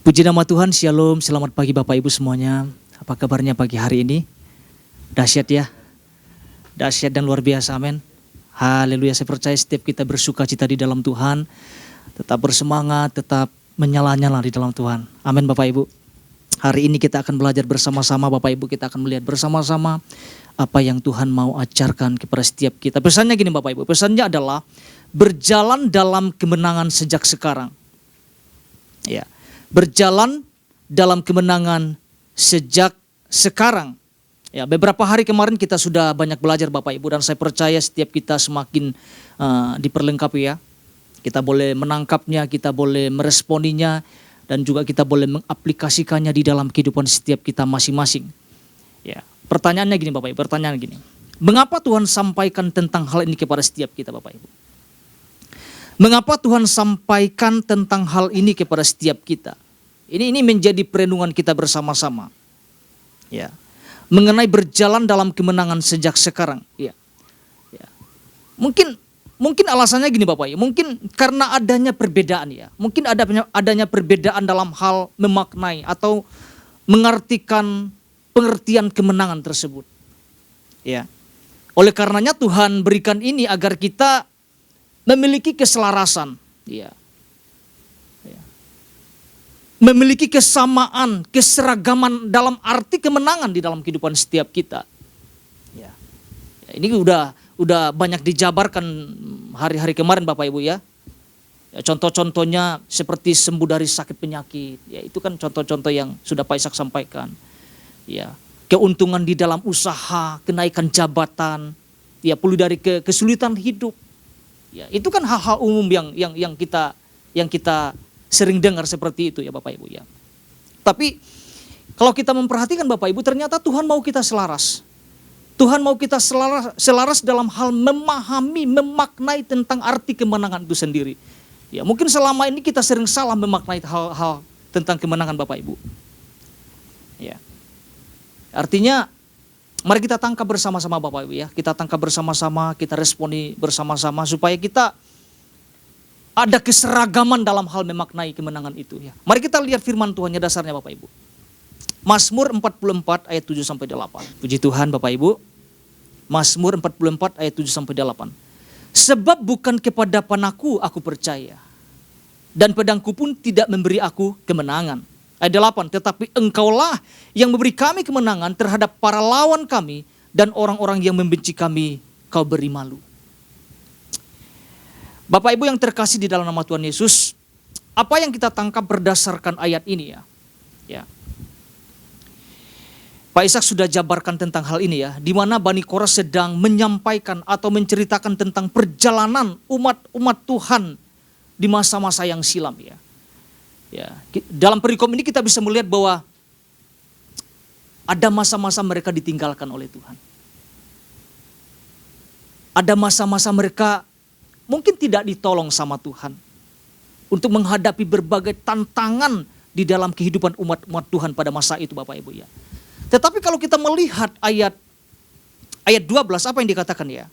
Puji nama Tuhan, Shalom, selamat pagi Bapak Ibu semuanya. Apa kabarnya pagi hari ini? Dahsyat ya, dahsyat dan luar biasa, amin. Haleluya, saya percaya setiap kita bersuka cita di dalam Tuhan, tetap bersemangat, tetap menyala-nyala di dalam Tuhan. Amin Bapak Ibu. Hari ini kita akan belajar bersama-sama Bapak Ibu, kita akan melihat bersama-sama apa yang Tuhan mau ajarkan kepada setiap kita. Pesannya gini Bapak Ibu, pesannya adalah berjalan dalam kemenangan sejak sekarang. Ya. Berjalan dalam kemenangan sejak sekarang. Ya, beberapa hari kemarin kita sudah banyak belajar Bapak Ibu, dan saya percaya setiap kita semakin diperlengkapi ya. Kita boleh menangkapnya, kita boleh meresponinya, dan juga kita boleh mengaplikasikannya di dalam kehidupan setiap kita masing-masing. Ya, pertanyaannya gini Bapak Ibu, pertanyaan gini. Mengapa Tuhan sampaikan tentang hal ini kepada setiap kita Bapak Ibu? Mengapa Tuhan sampaikan tentang hal ini kepada setiap kita? Ini menjadi perenungan kita bersama-sama. Ya. Mengenai berjalan dalam kemenangan sejak sekarang. Ya. Ya. Mungkin alasannya gini Bapak, mungkin karena adanya perbedaan ya. Mungkin adanya perbedaan dalam hal memaknai atau mengartikan pengertian kemenangan tersebut. Ya. Oleh karenanya Tuhan berikan ini agar kita memiliki keselarasan, ya. Memiliki kesamaan, keseragaman dalam arti kemenangan di dalam kehidupan setiap kita. Ya. Ini udah banyak dijabarkan hari-hari kemarin Bapak Ibu ya. Contoh-contohnya seperti sembuh dari sakit penyakit. Ya, itu kan contoh-contoh yang sudah Pak Ishak sampaikan. Ya. Keuntungan di dalam usaha, kenaikan jabatan, ya, pulih dari kesulitan hidup. Ya, itu kan hal-hal umum yang kita sering dengar seperti itu ya Bapak Ibu ya. Tapi kalau kita memperhatikan Bapak Ibu, ternyata Tuhan mau kita selaras. Tuhan mau kita selaras dalam hal memahami, memaknai tentang arti kemenangan itu sendiri. Ya, mungkin selama ini kita sering salah memaknai hal-hal tentang kemenangan Bapak Ibu. Ya. Artinya mari kita tangkap bersama-sama Bapak Ibu ya. Kita tangkap bersama-sama, kita responi bersama-sama supaya kita ada keseragaman dalam hal memaknai kemenangan itu ya. Mari kita lihat firman Tuhannya dasarnya Bapak Ibu. Mazmur 44 ayat 7 sampai 8. Puji Tuhan Bapak Ibu. Mazmur 44 ayat 7 sampai 8. Sebab bukan kepada panahku aku percaya, dan pedangku pun tidak memberi aku kemenangan. Ayat 8, tetapi engkaulah yang memberi kami kemenangan terhadap para lawan kami, dan orang-orang yang membenci kami kau beri malu. Bapak Ibu yang terkasih di dalam nama Tuhan Yesus, apa yang kita tangkap berdasarkan ayat ini ya? Ya. Pak Ishak sudah jabarkan tentang hal ini ya, di mana Bani Korah sedang menyampaikan atau menceritakan tentang perjalanan umat Tuhan di masa-masa yang silam ya. Ya, dalam perikop ini kita bisa melihat bahwa ada masa-masa mereka ditinggalkan oleh Tuhan. Ada masa-masa mereka mungkin tidak ditolong sama Tuhan untuk menghadapi berbagai tantangan di dalam kehidupan umat Tuhan pada masa itu Bapak Ibu ya. Tetapi kalau kita melihat ayat 12 apa yang dikatakan ya?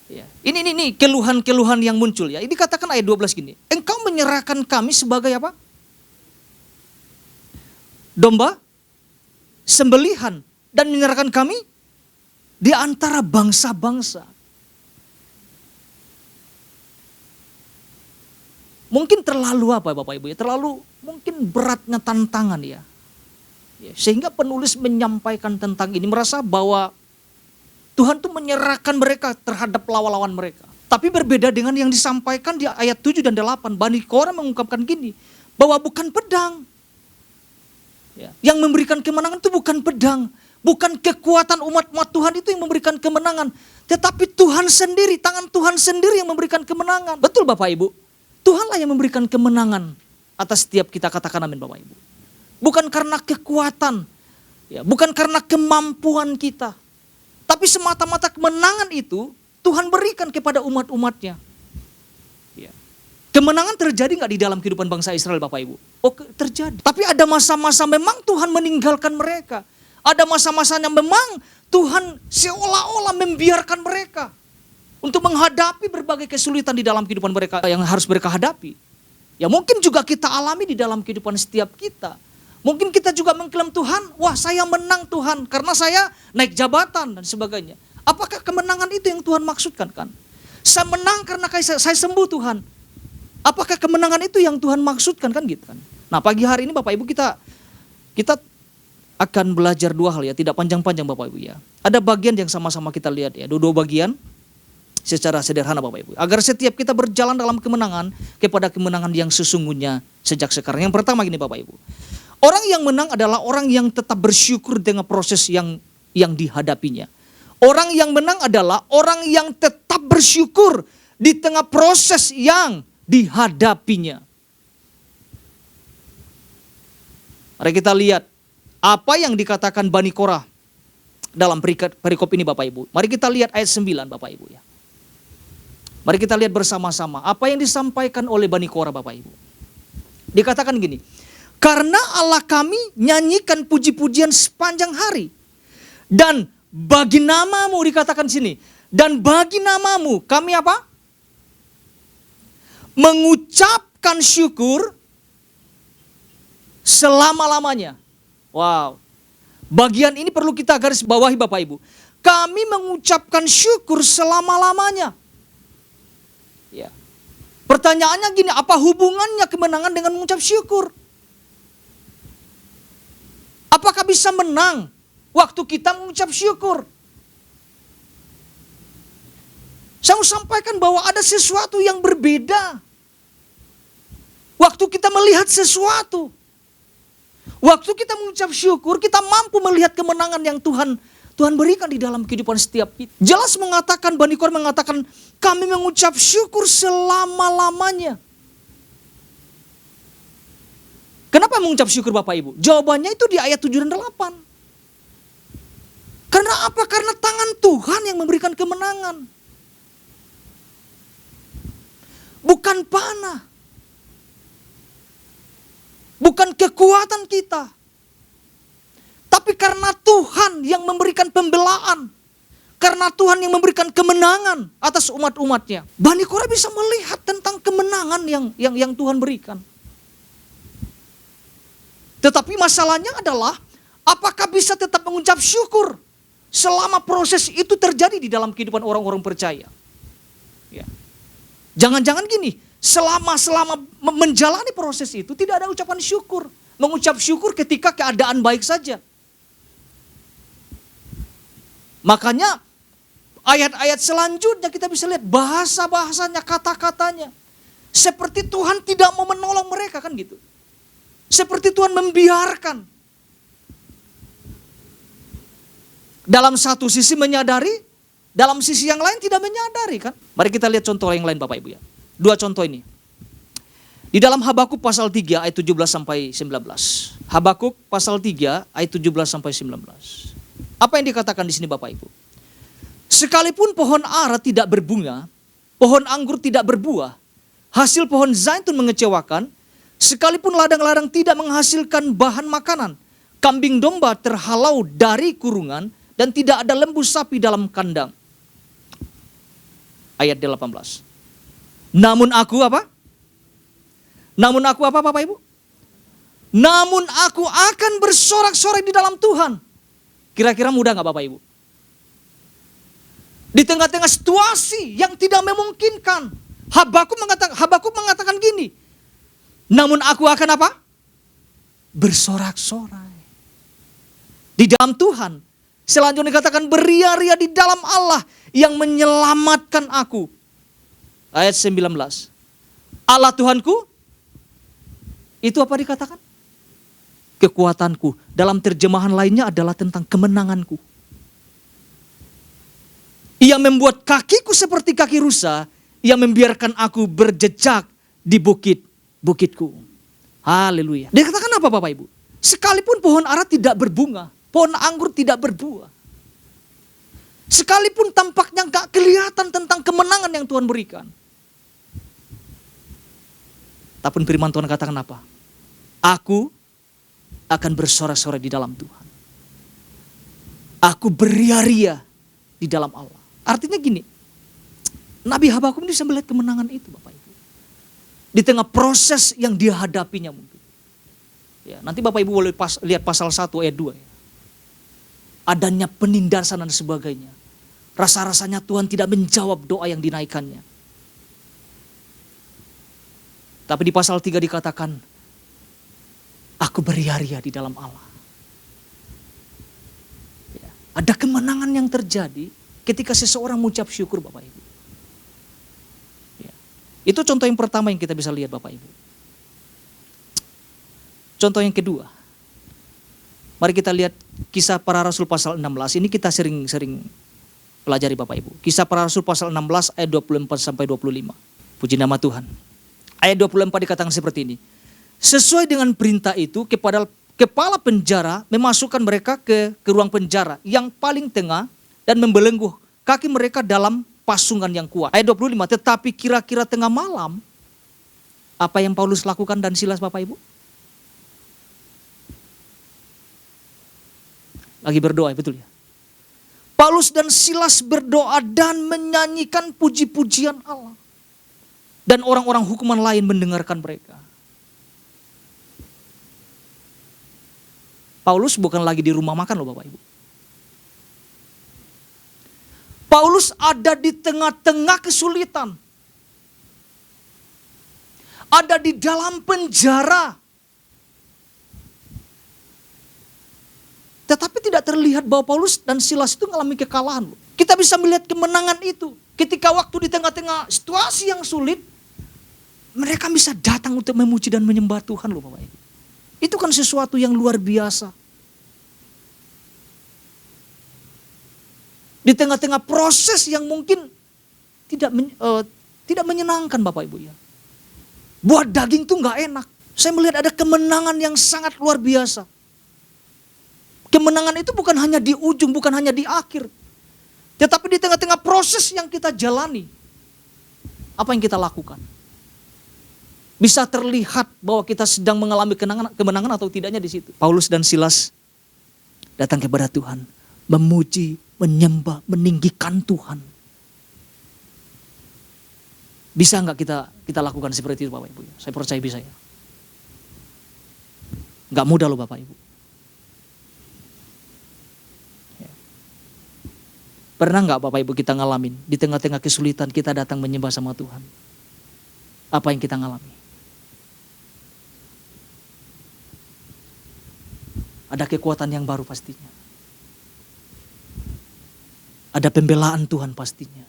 Ya. Ini keluhan-keluhan yang muncul ya. Ini katakan ayat 12 gini. Engkau menyerahkan kami sebagai apa? Domba, sembelihan, dan menyerahkan kami di antara bangsa-bangsa. Mungkin terlalu apa Bapak Ibu ya? Terlalu mungkin beratnya tantangan ya. Sehingga penulis menyampaikan tentang ini, merasa bahwa Tuhan tuh menyerahkan mereka terhadap lawan-lawan mereka. Tapi berbeda dengan yang disampaikan di ayat 7 dan 8. Bani Korah mengungkapkan gini, bahwa bukan pedang. Ya, yang memberikan kemenangan itu bukan pedang. Bukan kekuatan umat Tuhan itu yang memberikan kemenangan. Tetapi Tuhan sendiri, tangan Tuhan sendiri yang memberikan kemenangan. Betul Bapak Ibu? Tuhanlah yang memberikan kemenangan atas setiap kita, katakan amin Bapak Ibu. Bukan karena kekuatan. Ya, bukan karena kemampuan kita. Tapi semata-mata kemenangan itu Tuhan berikan kepada umat-umatnya. Ya. Kemenangan terjadi gak di dalam kehidupan bangsa Israel Bapak Ibu? Oh terjadi. Tapi ada masa-masa memang Tuhan meninggalkan mereka. Ada masa-masanya memang Tuhan seolah-olah membiarkan mereka untuk menghadapi berbagai kesulitan di dalam kehidupan mereka yang harus mereka hadapi. Ya mungkin juga kita alami di dalam kehidupan setiap kita. Mungkin kita juga mengklaim Tuhan, wah saya menang Tuhan karena saya naik jabatan dan sebagainya. Apakah kemenangan itu yang Tuhan maksudkan kan? Saya menang karena saya sembuh Tuhan. Apakah kemenangan itu yang Tuhan maksudkan kan gitu kan? Nah pagi hari ini Bapak Ibu kita akan belajar dua hal ya, tidak panjang-panjang Bapak Ibu ya. Ada bagian yang sama-sama kita lihat ya, dua bagian secara sederhana Bapak Ibu. Agar setiap kita berjalan dalam kemenangan kepada kemenangan yang sesungguhnya sejak sekarang. Yang pertama gini Bapak Ibu. Orang yang menang adalah orang yang tetap bersyukur dengan proses yang dihadapinya. Orang yang menang adalah orang yang tetap bersyukur di tengah proses yang dihadapinya. Mari kita lihat apa yang dikatakan Bani Korah dalam perikop ini Bapak Ibu. Mari kita lihat ayat 9 Bapak Ibu ya. Mari kita lihat bersama-sama apa yang disampaikan oleh Bani Korah Bapak Ibu. Dikatakan gini, karena Allah kami nyanyikan puji-pujian sepanjang hari. Dan bagi namamu dikatakan sini. Dan bagi namamu kami apa? Mengucapkan syukur selama-lamanya. Wow. Bagian ini perlu kita garis bawahi Bapak Ibu. Kami mengucapkan syukur selama-lamanya. Ya. Pertanyaannya gini, apa hubungannya kemenangan dengan mengucap syukur? Apakah bisa menang waktu kita mengucap syukur? Saya mau sampaikan bahwa ada sesuatu yang berbeda. Waktu kita melihat sesuatu. Waktu kita mengucap syukur, kita mampu melihat kemenangan yang Tuhan berikan di dalam kehidupan setiap kita. Jelas mengatakan, Bani Korah mengatakan, kami mengucap syukur selama-lamanya. Kenapa mengucap syukur Bapak Ibu? Jawabannya itu di ayat 7 dan 8. Karena apa? Karena tangan Tuhan yang memberikan kemenangan. Bukan panah. Bukan kekuatan kita. Tapi karena Tuhan yang memberikan pembelaan. Karena Tuhan yang memberikan kemenangan atas umat-umatnya. Bani Korah bisa melihat tentang kemenangan yang Tuhan berikan. Tetapi masalahnya adalah, apakah bisa tetap mengucap syukur selama proses itu terjadi di dalam kehidupan orang-orang percaya? Ya. Jangan-jangan gini, selama menjalani proses itu tidak ada ucapan syukur. Mengucap syukur ketika keadaan baik saja. Makanya ayat-ayat selanjutnya kita bisa lihat bahasa-bahasanya, kata-katanya. Seperti Tuhan tidak mau menolong mereka kan gitu. Seperti Tuhan membiarkan. Dalam satu sisi menyadari, dalam sisi yang lain tidak menyadari kan. Mari kita lihat contoh yang lain Bapak Ibu ya. Dua contoh ini. Di dalam Habakuk pasal 3 ayat 17 sampai 19. Habakuk pasal 3 ayat 17 sampai 19. Apa yang dikatakan di sini Bapak Ibu? Sekalipun pohon ara tidak berbunga, pohon anggur tidak berbuah, hasil pohon zaitun mengecewakan, sekalipun ladang-ladang tidak menghasilkan bahan makanan, kambing domba terhalau dari kurungan, dan tidak ada lembu sapi dalam kandang. Ayat 18. Namun aku apa? Namun aku apa Bapak Ibu? Namun aku akan bersorak-sorai di dalam Tuhan. Kira-kira mudah gak Bapak Ibu? Di tengah-tengah situasi yang tidak memungkinkan, Habakuk mengatakan gini, namun aku akan apa? Bersorak-sorai di dalam Tuhan. Selanjutnya dikatakan beria-ria di dalam Allah yang menyelamatkan aku. Ayat 19. Allah Tuhanku, itu apa dikatakan? Kekuatanku. Dalam terjemahan lainnya adalah tentang kemenanganku. Ia membuat kakiku seperti kaki rusa. Ia membiarkan aku berjejak di bukitku. Haleluya. Dia katakan apa Bapak Ibu? Sekalipun pohon ara tidak berbunga, pohon anggur tidak berbuah, sekalipun tampaknya gak kelihatan tentang kemenangan yang Tuhan berikan, tapi firman Tuhan katakan apa? Aku akan bersorak-sorai di dalam Tuhan. Aku beria-ria di dalam Allah. Artinya gini, Nabi Habakuk ini bisa melihat kemenangan itu Bapak Ibu. Di tengah proses yang dia hadapinya mungkin. Ya, nanti Bapak Ibu boleh lihat pasal 1 ayat 2. Ya. Adanya penindasan dan sebagainya. Rasa-rasanya Tuhan tidak menjawab doa yang dinaikkannya. Tapi di pasal 3 dikatakan, aku beria-ria di dalam Allah. Ya, ada kemenangan yang terjadi ketika seseorang mengucap syukur Bapak Ibu. Ya, itu contoh yang pertama yang kita bisa lihat Bapak Ibu. Contoh yang kedua, mari kita lihat Kisah Para Rasul pasal 16. Ini kita sering pelajari Bapak Ibu. Kisah Para Rasul pasal 16 ayat 24 sampai 25. Puji nama Tuhan. Ayat 24 dikatakan seperti ini. Sesuai dengan perintah itu, kepala penjara memasukkan mereka ke ruang penjara yang paling tengah dan membelenggu kaki mereka dalam pasungan yang kuat. Ayat 25, tetapi kira-kira tengah malam, apa yang Paulus lakukan dan Silas Bapak Ibu? Lagi berdoa, betul ya? Paulus dan Silas berdoa dan menyanyikan puji-pujian Allah. Dan orang-orang hukuman lain mendengarkan mereka. Paulus bukan lagi di rumah makan loh Bapak Ibu. Paulus ada di tengah-tengah kesulitan. Ada di dalam penjara. Tetapi tidak terlihat bahwa Paulus dan Silas itu mengalami kekalahan. Kita bisa melihat kemenangan itu. Ketika waktu di tengah-tengah situasi yang sulit, mereka bisa datang untuk memuji dan menyembah Tuhan loh Bapak Ibu. Itu kan sesuatu yang luar biasa. Di tengah-tengah proses yang mungkin tidak menyenangkan Bapak Ibu ya. Buat daging tuh gak enak. Saya melihat ada kemenangan yang sangat luar biasa. Kemenangan itu bukan hanya di ujung, bukan hanya di akhir. Tetapi di tengah-tengah proses yang kita jalani. Apa yang kita lakukan? Bisa terlihat bahwa kita sedang mengalami kemenangan atau tidaknya di situ. Paulus dan Silas datang kepada Tuhan. Memuji, menyembah, meninggikan Tuhan. Bisa nggak kita lakukan seperti itu Bapak Ibu? Saya percaya bisa ya. Nggak mudah loh Bapak Ibu. Ya. Pernah nggak Bapak Ibu kita ngalamin di tengah-tengah kesulitan kita datang menyembah sama Tuhan? Apa yang kita ngalami? Ada kekuatan yang baru pastinya. Ada pembelaan Tuhan pastinya.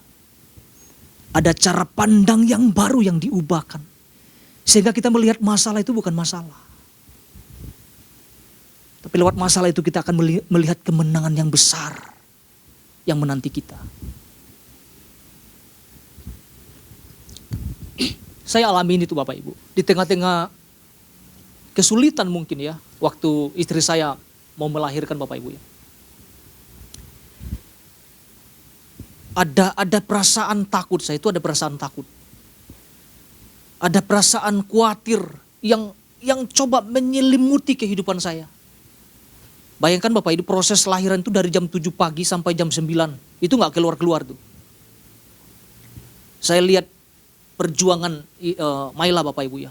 Ada cara pandang yang baru yang diubahkan. Sehingga kita melihat masalah itu bukan masalah. Tapi lewat masalah itu kita akan melihat kemenangan yang besar yang menanti kita. Saya alami ini tuh Bapak Ibu. Di tengah-tengah kesulitan mungkin ya. Waktu istri saya mau melahirkan Bapak Ibu ya. Ada perasaan takut, saya itu ada perasaan takut. Ada perasaan khawatir yang coba menyelimuti kehidupan saya. Bayangkan Bapak Ibu, proses lahiran itu dari jam 7 pagi sampai jam 9. Itu gak keluar-keluar tuh. Saya lihat perjuangan Maila Bapak Ibu ya.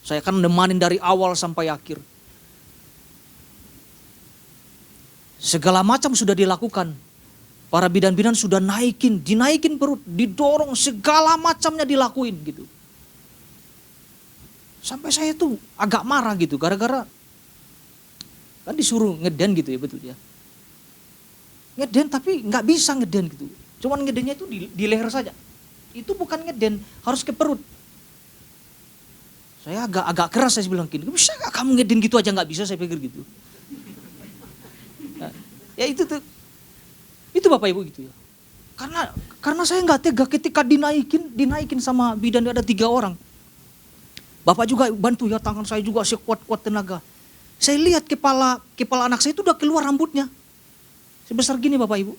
Saya kan nemanin dari awal sampai akhir. Segala macam sudah dilakukan. Para bidan-bidan sudah dinaikin perut, didorong, segala macamnya dilakuin gitu. Sampai saya tuh agak marah gitu, gara-gara kan disuruh ngeden gitu ya, betul ya. Ngeden tapi nggak bisa ngeden gitu. Cuman ngedennya itu di leher saja. Itu bukan ngeden, harus ke perut. Saya agak keras saya bilang gini, bisa gak kamu ngeden gitu aja, nggak bisa saya pikir gitu. Nah, ya itu tuh. Itu Bapak Ibu gitu ya. Karena saya nggak tega ketika dinaikin sama bidan, ada 3 orang. Bapak juga bantu ya, tangan saya juga sekuat-kuat tenaga. Saya lihat kepala anak saya itu udah keluar rambutnya. Sebesar gini Bapak Ibu.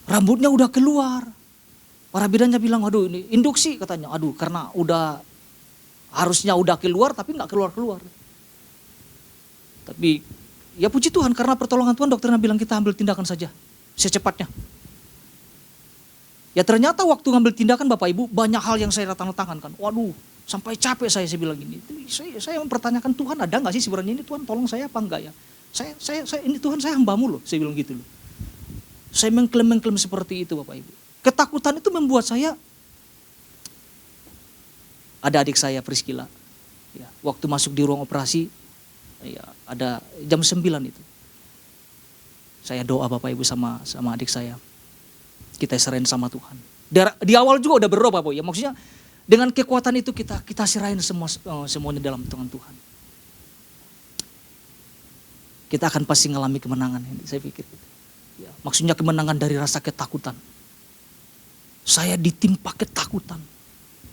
Rambutnya udah keluar. Para bidannya bilang, aduh ini induksi katanya. Aduh karena harusnya udah keluar tapi nggak keluar-keluar. Tapi ya puji Tuhan, karena pertolongan Tuhan dokternya bilang kita ambil tindakan saja secepatnya. Ya ternyata waktu ngambil tindakan Bapak Ibu, banyak hal yang saya tanda tangan kan. Waduh, sampai capek saya bilang gini. Saya mempertanyakan, Tuhan ada nggak sih sebenarnya ini, Tuhan tolong saya apa enggak ya? Saya ini Tuhan, saya hambamu loh, saya bilang gitu loh. Saya mengklaim seperti itu Bapak Ibu. Ketakutan itu membuat saya, ada adik saya Priscilla, ya, waktu masuk di ruang operasi, ya, ada jam 9 itu. Saya doa Bapak Ibu sama adik saya. Kita serahin sama Tuhan. Di awal juga udah berdoa Bapak Ibu, ya maksudnya dengan kekuatan itu kita serahin semuanya dalam tangan Tuhan. Kita akan pasti ngalami kemenangan, saya pikir. Ya, maksudnya kemenangan dari rasa ketakutan. Saya ditimpa ketakutan.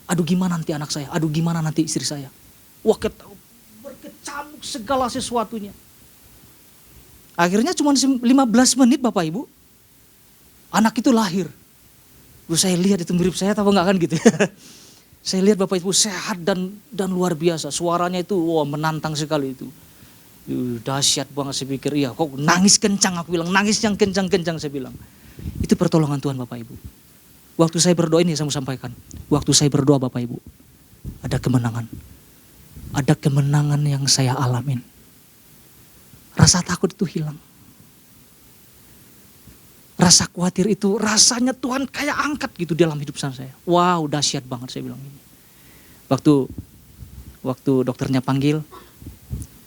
Aduh gimana nanti anak saya, aduh gimana nanti istri saya. Wah berkecamuk segala sesuatunya. Akhirnya cuma 15 menit Bapak Ibu, anak itu lahir. Saya lihat itu mirip saya atau enggak kan gitu. Saya lihat Bapak Ibu sehat dan luar biasa. Suaranya itu wah menantang sekali itu. Dahsyat banget saya pikir. Iya kok nangis kencang, aku bilang nangis yang kencang-kencang saya bilang. Itu pertolongan Tuhan Bapak Ibu. Waktu saya berdoa ini saya mau sampaikan. Waktu saya berdoa Bapak Ibu, ada kemenangan. Ada kemenangan yang saya alamin. Rasa takut itu hilang. Rasa khawatir itu rasanya Tuhan kayak angkat gitu dalam hidup saya. Wow, dahsyat banget saya bilang ini. Waktu dokternya panggil,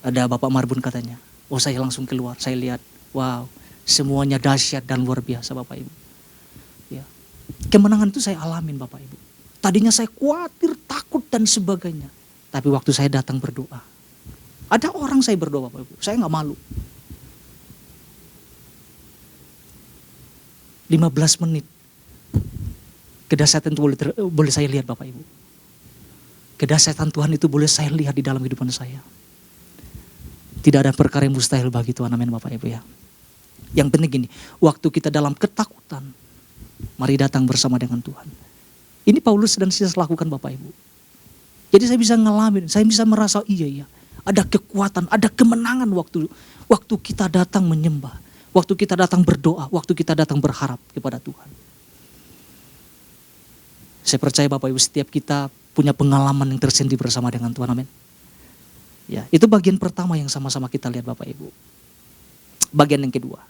ada Bapak Marbun katanya. Oh saya langsung keluar, saya lihat. Wow, semuanya dahsyat dan luar biasa Bapak Ibu. Ya. Kemenangan itu saya alamin Bapak Ibu. Tadinya saya khawatir, takut dan sebagainya. Tapi waktu saya datang berdoa, ada orang saya berdoa Bapak Ibu, saya gak malu. 15 menit. Kedahsyatan itu boleh saya lihat Bapak Ibu. Kedahsyatan Tuhan itu boleh saya lihat di dalam kehidupan saya. Tidak ada perkara yang mustahil bagi Tuhan, amin Bapak Ibu ya. Yang penting gini, waktu kita dalam ketakutan, mari datang bersama dengan Tuhan. Ini Paulus dan Silas lakukan Bapak Ibu. Jadi saya bisa ngalamin, saya bisa merasa iya. Ada kekuatan, ada kemenangan waktu kita datang menyembah. Waktu kita datang berdoa, waktu kita datang berharap kepada Tuhan. Saya percaya Bapak Ibu setiap kita punya pengalaman yang tersendiri bersama dengan Tuhan, amin. Ya, itu bagian pertama yang sama-sama kita lihat Bapak Ibu. Bagian yang kedua.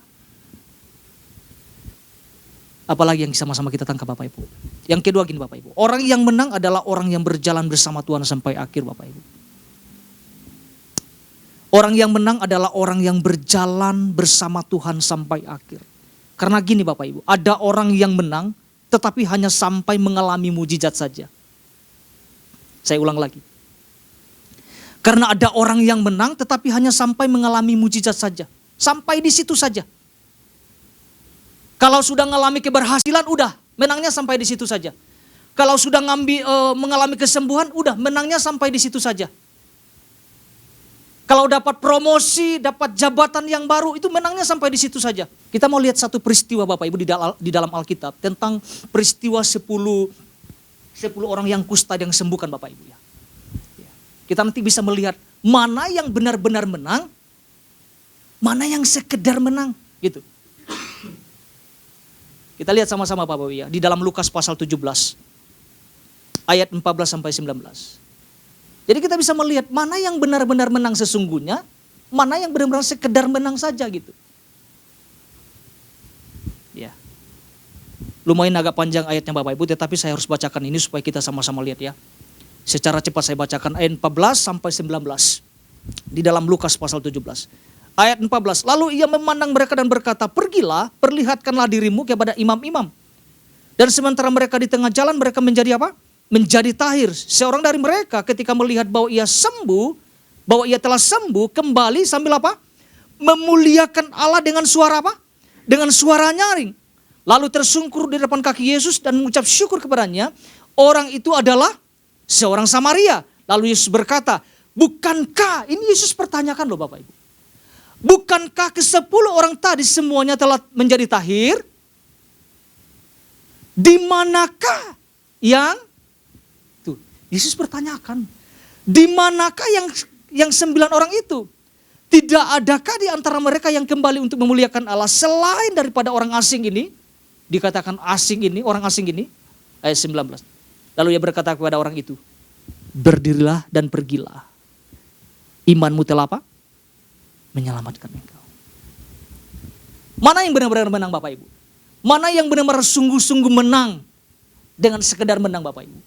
Apalagi yang sama-sama kita tangkap Bapak Ibu. Yang kedua gini Bapak Ibu. Orang yang menang adalah orang yang berjalan bersama Tuhan sampai akhir Bapak Ibu. Orang yang menang adalah orang yang berjalan bersama Tuhan sampai akhir. Karena gini Bapak Ibu, ada orang yang menang tetapi hanya sampai mengalami mujizat saja. Saya ulang lagi. Karena ada orang yang menang tetapi hanya sampai mengalami mujizat saja. Sampai di situ saja. Kalau sudah mengalami keberhasilan udah, menangnya sampai di situ saja. Kalau sudah mengalami kesembuhan udah, menangnya sampai di situ saja. Kalau dapat promosi, dapat jabatan yang baru, itu menangnya sampai di situ saja. Kita mau lihat satu peristiwa Bapak Ibu di dalam Alkitab tentang peristiwa 10 orang yang kusta yang sembuhkan Bapak Ibu ya. Kita nanti bisa melihat mana yang benar-benar menang, mana yang sekedar menang, gitu. Kita lihat sama-sama Bapak Ibu ya, di dalam Lukas pasal 17 ayat 14 sampai 19. Jadi kita bisa melihat mana yang benar-benar menang sesungguhnya, mana yang benar-benar sekedar menang saja gitu. Ya. Lumayan agak panjang ayatnya Bapak Ibu, tetapi saya harus bacakan ini supaya kita sama-sama lihat ya. Secara cepat saya bacakan ayat 14 sampai 19 di dalam Lukas pasal 17. Ayat 14, lalu ia memandang mereka dan berkata, pergilah, perlihatkanlah dirimu kepada imam-imam. Dan sementara mereka di tengah jalan, mereka menjadi apa? Menjadi tahir. Seorang dari mereka ketika melihat bahwa ia sembuh, bahwa ia telah sembuh, kembali sambil apa? Memuliakan Allah dengan suara apa? Dengan suara nyaring. Lalu tersungkur di depan kaki Yesus dan mengucap syukur kepadanya. Orang itu adalah seorang Samaria. Lalu Yesus berkata, bukankah, ini Yesus pertanyakan loh Bapak Ibu. Bukankah ke-10 orang tadi semuanya telah menjadi tahir? Di manakah yang Yesus pertanyakan, di manakah yang 9 orang itu? Tidak adakah di antara mereka yang kembali untuk memuliakan Allah selain daripada orang asing ini? dikatakan asing ini, orang asing ini, ayat 19. Lalu ia berkata kepada orang itu, berdirilah dan pergilah. Imanmu telah apa? Menyelamatkan engkau. Mana yang benar-benar menang Bapak Ibu? Mana yang benar-benar sungguh-sungguh menang dengan sekedar menang Bapak Ibu?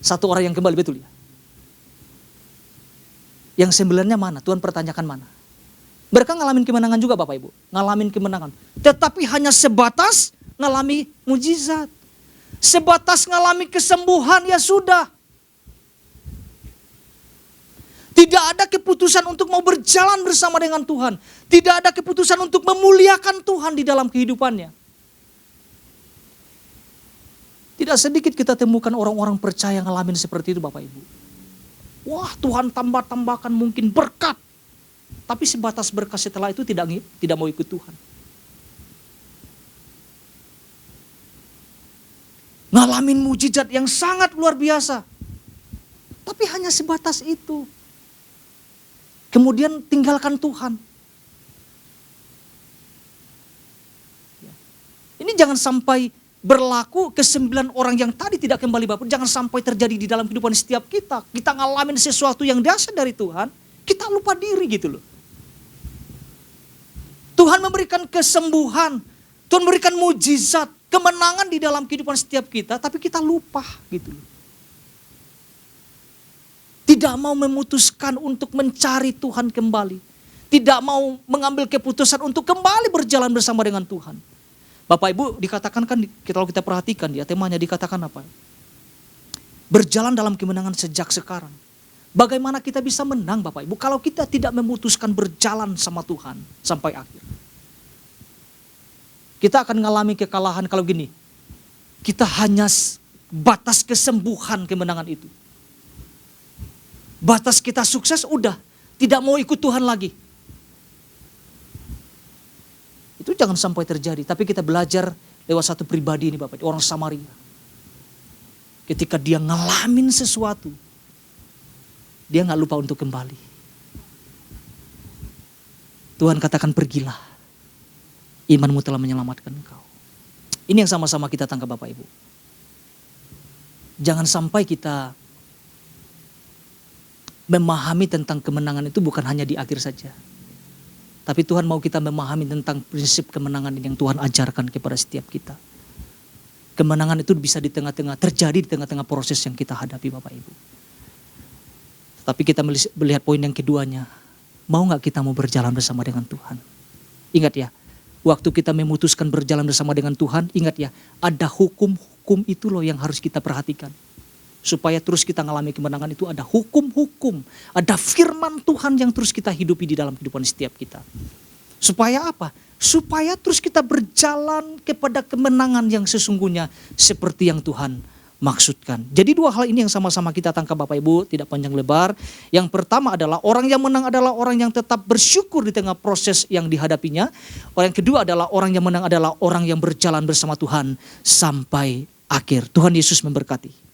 Satu orang yang kembali, betul ya? Yang sembilannya mana? Tuhan pertanyakan mana? Mereka ngalamin kemenangan juga Bapak Ibu. Ngalamin kemenangan. Tetapi hanya sebatas ngalami mujizat. Sebatas ngalami kesembuhan, ya sudah. Tidak ada keputusan untuk mau berjalan bersama dengan Tuhan. Tidak ada keputusan untuk memuliakan Tuhan di dalam kehidupannya. Tidak sedikit kita temukan orang-orang percaya ngalamin seperti itu Bapak Ibu. Wah, Tuhan tambah-tambahkan mungkin berkat. Tapi sebatas berkat setelah itu tidak mau ikut Tuhan. Ngalamin mujizat yang sangat luar biasa. Tapi hanya sebatas itu. Kemudian tinggalkan Tuhan. Ini jangan sampai berlaku ke 9 orang yang tadi tidak kembali Bapak. Jangan sampai terjadi di dalam kehidupan setiap kita. Kita ngalamin sesuatu yang dasar dari Tuhan, kita lupa diri gitu loh. Tuhan memberikan kesembuhan, Tuhan memberikan mujizat, kemenangan di dalam kehidupan setiap kita, tapi kita lupa gitu loh. Tidak mau memutuskan untuk mencari Tuhan kembali. Tidak mau mengambil keputusan untuk kembali berjalan bersama dengan Tuhan. Bapak Ibu dikatakan kan, kalau kita perhatikan ya temanya dikatakan apa? Berjalan dalam kemenangan sejak sekarang. Bagaimana kita bisa menang Bapak Ibu kalau kita tidak memutuskan berjalan sama Tuhan sampai akhir. Kita akan mengalami kekalahan kalau gini. Kita hanya batas kesembuhan kemenangan itu. Batas kita sukses udah, tidak mau ikut Tuhan lagi. Itu jangan sampai terjadi, tapi kita belajar lewat satu pribadi ini Bapak, orang Samaria. Ketika dia ngalamin sesuatu, dia gak lupa untuk kembali. Tuhan katakan pergilah, imanmu telah menyelamatkan engkau. Ini yang sama-sama kita tangkap Bapak Ibu. Jangan sampai kita memahami tentang kemenangan itu bukan hanya di akhir saja. Tapi Tuhan mau kita memahami tentang prinsip kemenangan yang Tuhan ajarkan kepada setiap kita. Kemenangan itu bisa di tengah-tengah, terjadi di tengah-tengah proses yang kita hadapi Bapak Ibu. Tapi kita melihat poin yang keduanya. Mau gak kita mau berjalan bersama dengan Tuhan? Ingat ya, waktu kita memutuskan berjalan bersama dengan Tuhan, ingat ya, ada hukum-hukum itu loh yang harus kita perhatikan. Supaya terus kita ngalami kemenangan itu ada hukum-hukum. Ada firman Tuhan yang terus kita hidupi di dalam kehidupan setiap kita. Supaya apa? Supaya terus kita berjalan kepada kemenangan yang sesungguhnya seperti yang Tuhan maksudkan. Jadi dua hal ini yang sama-sama kita tangkap Bapak Ibu, tidak panjang lebar. Yang pertama adalah orang yang menang adalah orang yang tetap bersyukur di tengah proses yang dihadapinya. Orang yang kedua adalah orang yang menang adalah orang yang berjalan bersama Tuhan sampai akhir. Tuhan Yesus memberkati.